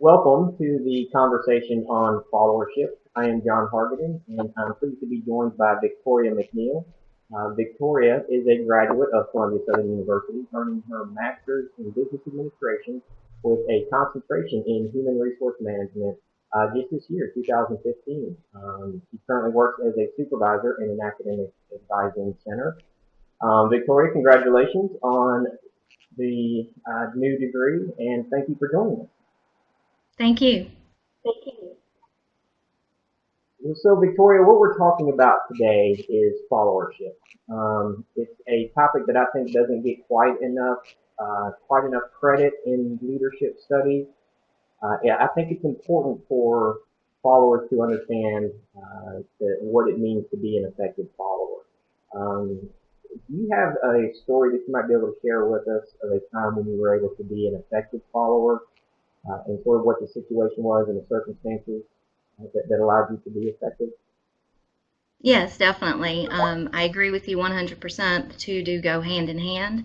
Welcome to the conversation on followership. I am John Hargadon, and I'm pleased to be joined by Victoria McNeil. Victoria is a graduate of Columbia Southern University, earning her master's in business administration with a concentration in human resource management just this year, 2015. She currently works as a supervisor in an academic advising center. Victoria, congratulations on the new degree, and thank you for joining us. Thank you. So, Victoria, what we're talking about today is followership. It's a topic that I think doesn't get quite enough credit in leadership studies. Yeah, I think it's important for followers to understand what it means to be an effective follower. Um, do you have a story that you might be able to share with us of a time when you were able to be an effective follower and sort of what the situation was and the circumstances that allowed you to be effective? Yes, definitely. I agree with you 100%. The two do go hand in hand.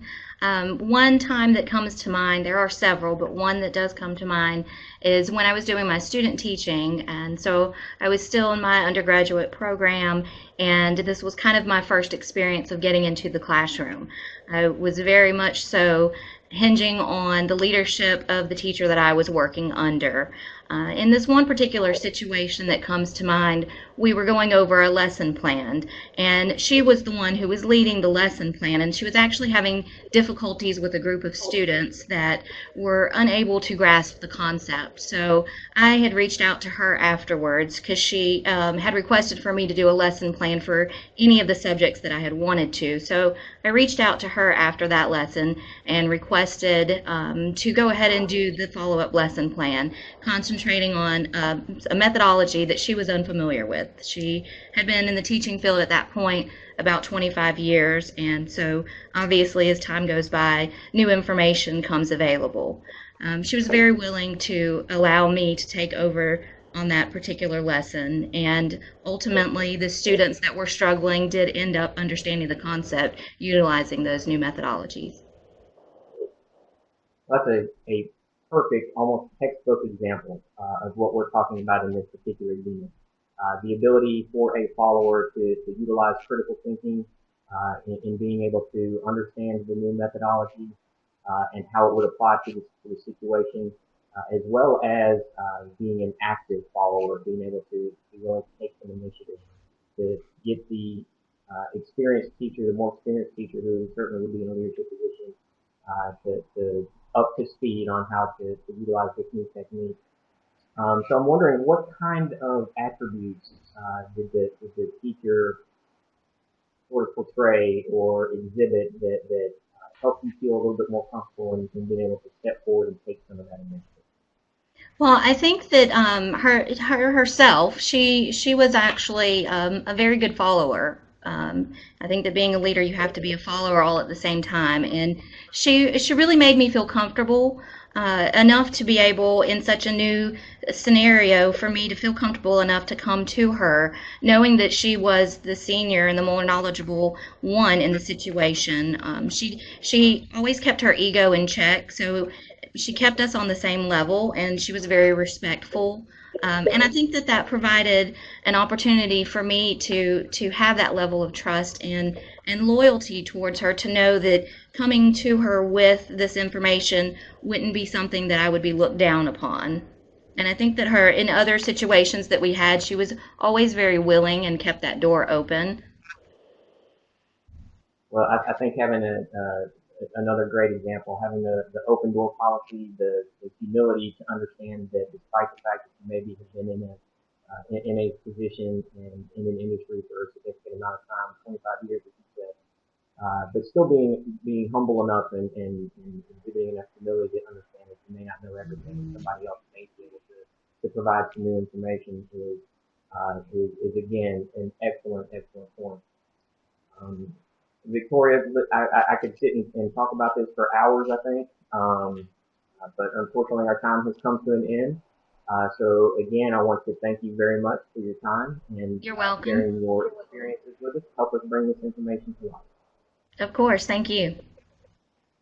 One time that comes to mind, there are several, but one that does come to mind is when I was doing my student teaching. And so I was still in my undergraduate program, and this was kind of my first experience of getting into the classroom. I was very much so hinging on the leadership of the teacher that I was working under. In this one particular situation that comes to mind, we were going over a lesson plan, and she was the one who was leading the lesson plan, and she was actually having difficulties with a group of students that were unable to grasp the concept. So I had reached out to her afterwards because she had requested for me to do a lesson plan for any of the subjects that I had wanted to. So I reached out to her after that lesson and requested to go ahead and do the follow-up lesson plan, concentrating on a methodology that she was unfamiliar with. She had been in the teaching field at that point about 25 years, and so obviously as time goes by, new information comes available. She was very willing to allow me to take over on that particular lesson, and ultimately the students that were struggling did end up understanding the concept utilizing those new methodologies. That's a perfect, almost textbook example of what we're talking about in this particular unit. The ability for a follower to utilize critical thinking in being able to understand the new methodology and how it would apply to the situation, as well as being an active follower, being able to really take some initiative to get the experienced teacher, the more experienced teacher who certainly would be in a leadership position, to up to speed on how to utilize this new technique. So I'm wondering what kind of attributes did the teacher sort of portray or exhibit that help you feel a little bit more comfortable in being able to step forward and take some of that initiative? Well, I think that her herself, she was actually a very good follower. I think that being a leader, you have to be a follower all at the same time, and she really made me feel comfortable enough to be able, in such a new scenario, for me to feel comfortable enough to come to her, knowing that she was the senior and the more knowledgeable one in the situation. She always kept her ego in check, so she kept us on the same level, and she was very respectful. And I think that that provided an opportunity for me to have that level of trust and loyalty towards her, to know that coming to her with this information wouldn't be something that I would be looked down upon. And I think that her, in other situations that we had, she was always very willing and kept that door open. Well, I think having another great example, having the open door policy, the humility to understand that despite the fact that you maybe have been in a position and in an industry for a significant amount of time, 25 years, as you said, but still being humble enough and exhibiting enough humility to understand that you may not know everything, and somebody else may be able to provide some new information is again an excellent point. Um, Victoria, I could sit and talk about this for hours, I think, but unfortunately our time has come to an end. So again, I want to thank you very much for your time and You're welcome. sharing your experiences with us. Help us bring this information to life. Of course. Thank you.